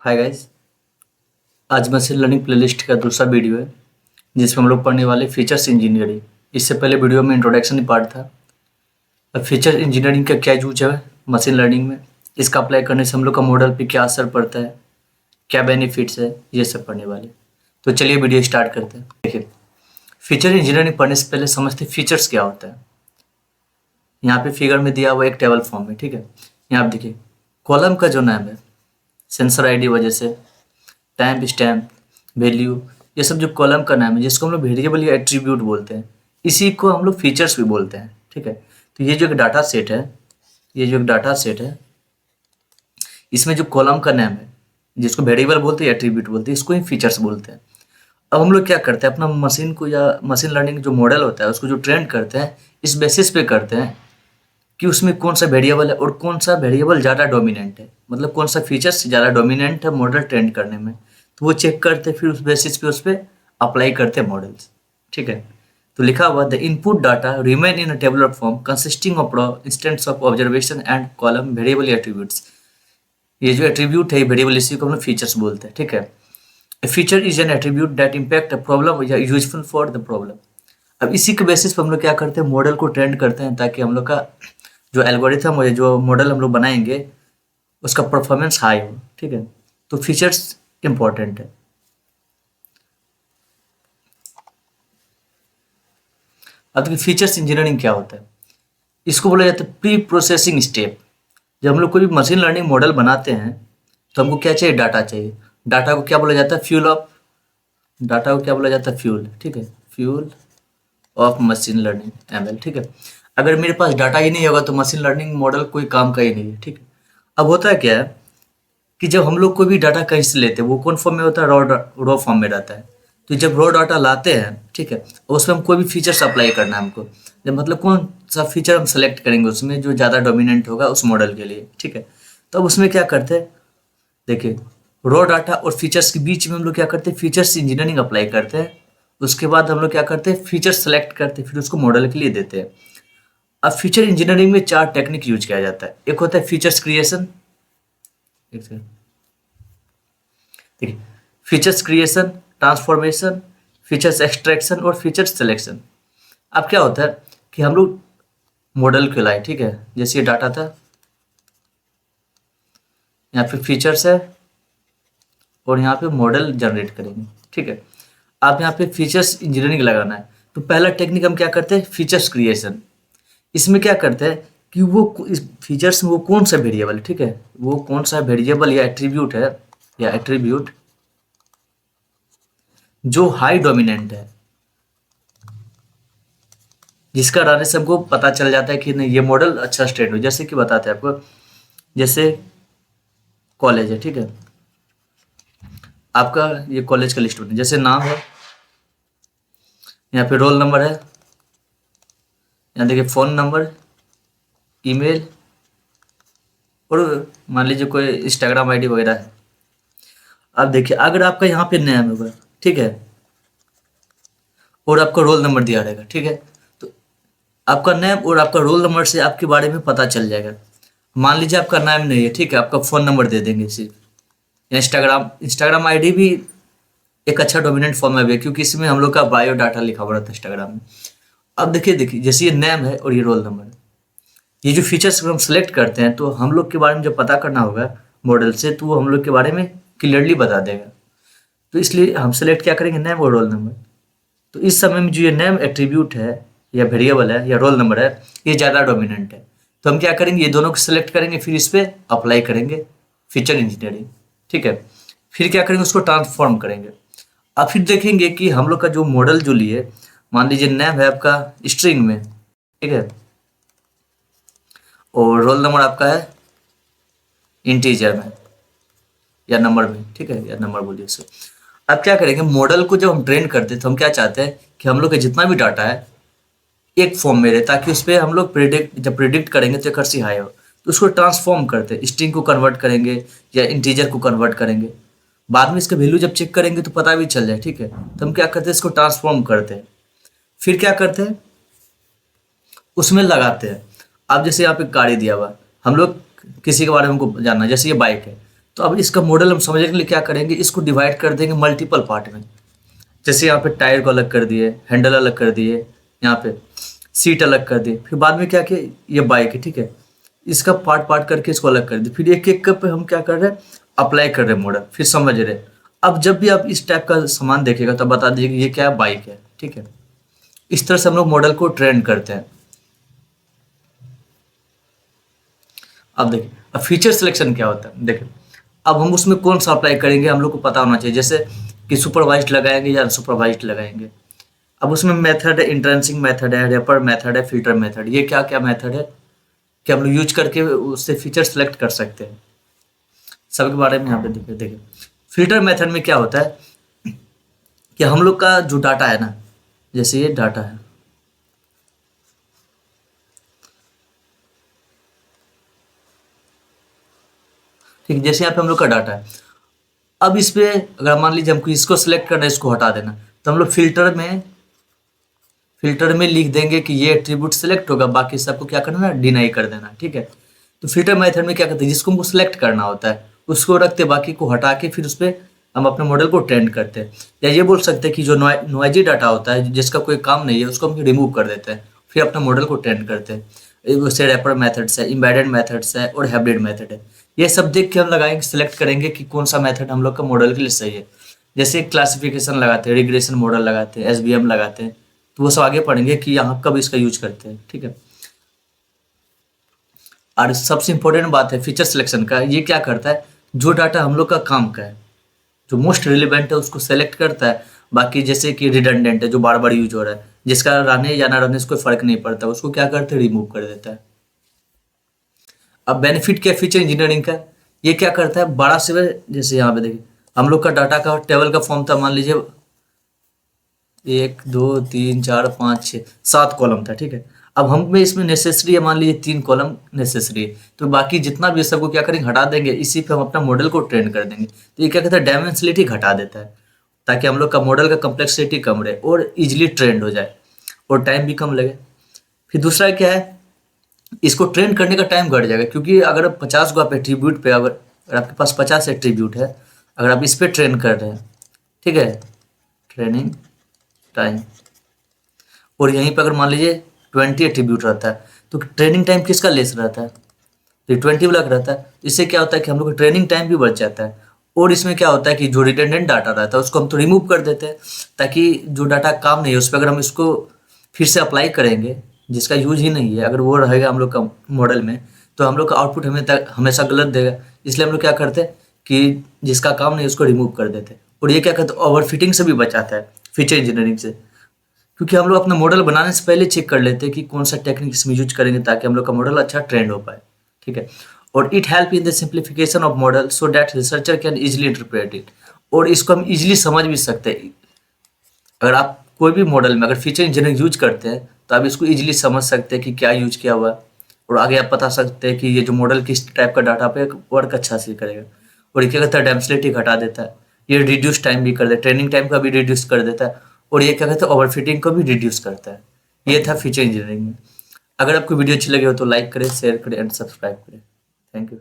Hi guys. आज machine learning playlist का दूसरा वीडियो है जिसमें हम लोग पढ़ने वाले फीचर्स इंजीनियरिंग। इससे पहले वीडियो में इंट्रोडक्शन पार्ट था। अब फीचर इंजीनियरिंग का क्या यूज है मशीन लर्निंग में, इसका अप्लाई करने से हम लोग का मॉडल पे क्या असर पड़ता है, क्या बेनिफिट्स है, ये सब पढ़ने वाले। तो चलिए वीडियो स्टार्ट करते हैं। देखिए, फीचर इंजीनियरिंग पढ़ने से पहले समझते फीचर्स क्या होता है। यहाँ पे फिगर में दिया हुआ एक टेबल फॉर्म में, ठीक है। यहाँ आप देखिए कॉलम का जो नाम है, सेंसर आईडी वजह से, टाइम स्टैम्प, वैल्यू, ये सब जो कॉलम का नाम है जिसको हम लोग वेरिएबल या एट्रीब्यूट बोलते हैं, इसी को हम लोग फीचर्स भी बोलते हैं, ठीक है। तो ये जो एक डाटा सेट है, ये जो एक डाटा सेट है, इसमें जो कॉलम का नाम है जिसको वेरिएबल बोलते हैं, एट्रीब्यूट बोलते हैं, इसको ही फीचर्स बोलते हैं। अब हम लोग क्या करते हैं, अपना मशीन को या मशीन लर्निंग जो मॉडल होता है उसको जो ट्रेन करते हैं, इस बेसिस पे करते हैं कि उसमें कौन सा वेरिएबल है और कौन सा वेरिएबल ज़्यादा डोमिनेंट है, मतलब कौन सा फीचर्स ज़्यादा डोमिनेंट है मॉडल ट्रेन करने में। तो वो चेक करते फिर उस बेसिस पे उस पर अप्लाई करते मॉडल्स, ठीक है। तो लिखा हुआ the input data remain in a tabular form consisting of instance of observation and column variable attributes. ये जो एट्रीब्यूट है वेरिएबल, इसी को हम लोग फीचर्स बोलते हैं, ठीक है। A feature is an attribute that impact a problem या यूजफुल फॉर द प्रॉब्लम। अब इसी के बेसिस पे हम लोग क्या करते हैं, मॉडल को ट्रेंड करते हैं ताकि हम लोग का जो एल्गोरिथम हो, जो मॉडल हम लोग बनाएंगे, उसका परफॉर्मेंस हाई हो, ठीक है। तो फीचर्स इंपॉर्टेंट है। अब देखिए फीचर्स इंजीनियरिंग क्या होता है, इसको बोला जाता है प्री प्रोसेसिंग स्टेप। जब हम लोग कोई भी मशीन लर्निंग मॉडल बनाते हैं तो हमको क्या चाहिए, डाटा चाहिए। डाटा को क्या बोला जाता है, फ्यूल ऑफ, डाटा को क्या बोला जाता है, फ्यूल, ठीक है, fuel of machine learning ML, ठीक है। अगर मेरे पास डाटा ही नहीं होगा तो मशीन लर्निंग मॉडल कोई काम का ही नहीं है, ठीक है। अब होता है क्या है कि जब हम लोग कोई भी डाटा कहीं से लेते हैं वो कौन फॉर्म में होता है, रॉ फॉर्म में रहता है। तो जब रॉ डाटा लाते हैं, ठीक है, और उसमें हम कोई भी फीचर्स अप्लाई करना है हमको, जब मतलब कौन सा फीचर हम सेलेक्ट करेंगे उसमें जो ज़्यादा डोमिनेंट होगा उस मॉडल के लिए, ठीक है। तो अब उसमें क्या करते हैं, देखिए रॉ डाटा और फीचर्स के बीच में हम लोग क्या करते हैं, फीचर्स इंजीनियरिंग अप्लाई करते हैं। उसके बाद हम लोग क्या करते हैं, फीचर्स सेलेक्ट करते हैं, फिर उसको मॉडल के लिए देते हैं। अब फीचर इंजीनियरिंग में 4 टेक्निक यूज किया जाता है। एक होता है फीचर्स क्रिएशन, एक सेकंड, देखिए features creation, transformation, features extraction और फीचर्स सिलेक्शन। अब क्या होता है कि हम लोग मॉडल को लाए, ठीक है, जैसे ये डाटा था, यहाँ पे फीचर्स है और यहाँ पे मॉडल जनरेट करेंगे, ठीक है। आप यहाँ पे फीचर्स इंजीनियरिंग लगाना है तो पहला टेक्निक हम क्या करते हैं, फीचर्स क्रिएशन। इसमें क्या करते हैं कि वो इस फीचर्स में वो कौन सा वेरिएबल, ठीक है, वो कौन सा वेरिएबल या एट्रीब्यूट है, या एट्रीब्यूट जो हाई डोमिनेंट है, जिसका डालने से हमको पता चल जाता है कि नहीं ये मॉडल अच्छा स्ट्रेंड हो। जैसे कि बताते हैं आपको, जैसे कॉलेज है, ठीक है, आपका ये कॉलेज का लिस्ट बने, जैसे नाम है, यहाँ पे रोल नंबर है, यहाँ देखिए फ़ोन नंबर, ईमेल, और मान लीजिए कोई इंस्टाग्राम आईडी वगैरह है। अब देखिए अगर आपका यहाँ पे नेम होगा, ठीक है, और आपका रोल नंबर दिया रहेगा, ठीक है, तो आपका नेम और आपका रोल नंबर से आपके बारे में पता चल जाएगा। मान लीजिए आपका नाम नहीं है, ठीक है, आपका फ़ोन नंबर दे देंगे सिर्फ, या इंस्टाग्राम आईडी भी एक अच्छा डोमिनेंट फॉर्म है क्योंकि इसमें हम लोग का बायो डाटा लिखा हुआ रहता है इंस्टाग्राम में। अब देखिए जैसे ये नेम है और ये रोल नंबर है, ये जो फीचर्स हम सेलेक्ट करते हैं तो हम लोग के बारे में जब पता करना होगा मॉडल से तो वो हम लोग के बारे में क्लियरली बता देगा। तो इसलिए हम सेलेक्ट क्या करेंगे, नेम और रोल नंबर। तो इस समय में जो ये नेम एट्रीब्यूट है या वेरिएबल है या रोल नंबर है, ये ज़्यादा डोमिनेंट है। तो हम क्या करेंगे, ये दोनों को सिलेक्ट करेंगे, फिर इस पर अप्लाई करेंगे फीचर इंजीनियरिंग, ठीक है। फिर क्या करेंगे, उसको ट्रांसफॉर्म करेंगे। अब फिर देखेंगे कि हम लोग का जो मॉडल जो लिए, मान लीजिए नेम है आपका स्ट्रिंग में, ठीक है, और रोल नंबर आपका है इंटीजर में या नंबर में, ठीक है, या नंबर बोलिए उसको। अब क्या करेंगे, मॉडल को जब हम ट्रेन करते हैं तो हम क्या चाहते हैं कि हम लोग का जितना भी डाटा है एक फॉर्म में रहे, ताकि उस पर हम लोग जब प्रिडिक्ट करेंगे तो एक्यूरेसी हाई हो। तो उसको ट्रांसफॉर्म करते हैं, स्ट्रिंग को कन्वर्ट करेंगे या इंटीजर को कन्वर्ट करेंगे। बाद में इसका वैल्यू जब चेक करेंगे तो पता भी चल जाए, ठीक है। तो हम क्या करते हैं, इसको ट्रांसफॉर्म करते हैं, फिर क्या करते हैं, उसमें लगाते हैं। अब जैसे यहाँ पे गाड़ी दिया हुआ, हम लोग किसी के बारे में हमको जानना है, जैसे ये बाइक है, तो अब इसका मॉडल हम समझने के लिए क्या करेंगे, इसको डिवाइड कर देंगे मल्टीपल पार्ट में। जैसे यहाँ पे टायर को अलग कर दिए, हैंडल अलग कर दिए, यहाँ पे सीट अलग कर दी, फिर बाद में क्या किया, ये बाइक है, ठीक है, इसका पार्ट पार्ट करके इसको अलग कर दी, फिर एक एक पे हम क्या कर रहे हैं, अप्लाई कर रहे हैं मॉडल, फिर समझ रहे। अब जब भी आप इस टाइप का सामान देखेगा तो बता दीजिए कि ये क्या है, बाइक है, ठीक है। इस तरह से हम लोग मॉडल को ट्रेन करते हैं। अब देखिए, अब फीचर सिलेक्शन क्या होता है, देखिए अब हम उसमें कौन सा अप्लाई करेंगे हम लोग को पता होना चाहिए, जैसे कि सुपरवाइज्ड लगाएंगे या अनसुपरवाइज्ड लगाएंगे। अब उसमें मेथड है, इंट्रेंसिंग मेथड है, रैपर मेथड है, फिल्टर मेथड, ये क्या क्या मेथड है कि हम लोग यूज करके उससे फीचर सेलेक्ट कर सकते हैं। सबके बारे में यहाँ पे देखिए देखिए फिल्टर मेथड में क्या होता है कि हम लोग का जो डाटा है ना, जैसे ये डाटा है, ठीक है, जैसे यहाँ पे हम लोग का डाटा है। अब इस पे अगर मान लीजिए हमको इसको सिलेक्ट करना है, इसको हटा देना, तो हम लोग फिल्टर में लिख देंगे कि ये एट्रीब्यूट सेलेक्ट होगा, बाकी सबको क्या करना है, डिनाई कर देना, ठीक है। तो फिल्टर मेथड में क्या करते हैं, जिसको हमको सिलेक्ट करना होता है उसको रखते, बाकी को हटा के फिर उस पर हम अपने मॉडल को ट्रेन करते हैं। या ये बोल सकते हैं कि जो नॉइजी डाटा होता है, जिसका कोई काम नहीं है, उसको हम रिमूव कर देते हैं, फिर अपने मॉडल को ट्रेन करते हैं। उससे रैपर मेथड्स है, एम्बेडेड मेथड्स है और हाइब्रिड मेथड है। ये सब देख के हम लगाएंगे, सिलेक्ट करेंगे कि कौन सा मेथड हम लोग का मॉडल के लिए सही है। जैसे क्लासिफिकेशन लगाते हैं, रिग्रेशन मॉडल लगाते हैं, एसवीएम लगाते हैं, तो वो सब आगे पढ़ेंगे कि यहाँ कब इसका यूज करते हैं, ठीक है। और सबसे इंपॉर्टेंट बात है फीचर सिलेक्शन का, ये क्या करता है, जो डाटा हम लोग का काम का है, जो मोस्ट रिलेवेंट है उसको सेलेक्ट करता है। बाकी जैसे कि रिडंडेंट है, जो बार बार यूज हो रहा है, जिसका रहने या ना रहने से कोई फर्क नहीं पड़ता, उसको क्या करते हैं, रिमूव कर देता है। अब बेनिफिट क्या फीचर इंजीनियरिंग का, ये क्या करता है, बड़ा से बड़ा, जैसे यहाँ पे देखिए हम लोग का डाटा का टेबल का फॉर्म था, मान लीजिए 1 2 3 4 5 6 7 कॉलम था, ठीक है। अब हमें इसमें नेसेसरी है, मान लीजिए 3 कॉलम नेसेसरी है, तो बाकी जितना भी सबको क्या करेंगे, हटा देंगे, इसी पे हम अपना मॉडल को ट्रेन कर देंगे। तो ये क्या कहता है, डायमेंशनलिटी घटा देता है, ताकि हम लोग का मॉडल का कम्प्लेक्सिटी कम रहे और इजिली ट्रेंड हो जाए और टाइम भी कम लगे। फिर दूसरा क्या है, इसको ट्रेन करने का टाइम घट जाएगा, क्योंकि अगर 50 को आप एट्रीब्यूट पे, अगर आपके पास 50 एट्रीब्यूट है, अगर आप इस पे ट्रेन कर रहे हैं, ठीक है, ट्रेनिंग टाइम, और यहीं पर अगर मान लीजिए 20 एट्रीब्यूट रहता है, तो ट्रेनिंग टाइम किसका लेस रहता है, तो 20 ब्लॉक रहता है। इससे क्या होता है कि हम लोग का ट्रेनिंग टाइम भी बच जाता है। और इसमें क्या होता है कि जो रिडंडेंट डाटा रहता है उसको हम तो रिमूव कर देते हैं, ताकि जो डाटा काम नहीं है उस पर अगर हम इसको फिर से अप्लाई करेंगे, जिसका यूज ही नहीं है, अगर वो रहेगा हम लोग का मॉडल में, तो हम लोग का आउटपुट हमें हमेशा गलत देगा। इसलिए हम लोग क्या करते हैं कि जिसका काम नहीं उसको रिमूव कर देते हैं। और ये क्या कहते हैं, ओवर फिटिंग से भी बचाता है फीचर इंजीनियरिंग से, क्योंकि हम लोग अपना मॉडल बनाने से पहले चेक कर लेते हैं कि कौन सा टेक्निक इसमें यूज करेंगे ताकि हम लोग का मॉडल अच्छा ट्रेंड हो पाए, ठीक है। और it help in the simplification of model so that researcher can easily interpret it, और इसको हम इजिली समझ भी सकते हैं। अगर आप कोई भी मॉडल में अगर फीचर इंजीनियरिंग यूज करते हैं तो आप इसको इजिली समझ सकते हैं कि क्या यूज किया हुआ है, और आगे आप बता सकते हैं कि ये जो मॉडल किस टाइप का डाटा पे वर्क अच्छा से करेगा। और ये क्या कहता है, डेंसिटी घटा देता है, ये रिड्यूस टाइम भी कर देता है, ट्रेनिंग टाइम का भी रिड्यूस कर देता है, और ये क्या कहते हैं, ओवरफिटिंग को भी रिड्यूस करता है। ये था फीचर इंजीनियरिंग में। अगर आपको वीडियो अच्छी लगे हो तो लाइक करें, शेयर करें एंड सब्सक्राइब करें। Thank you.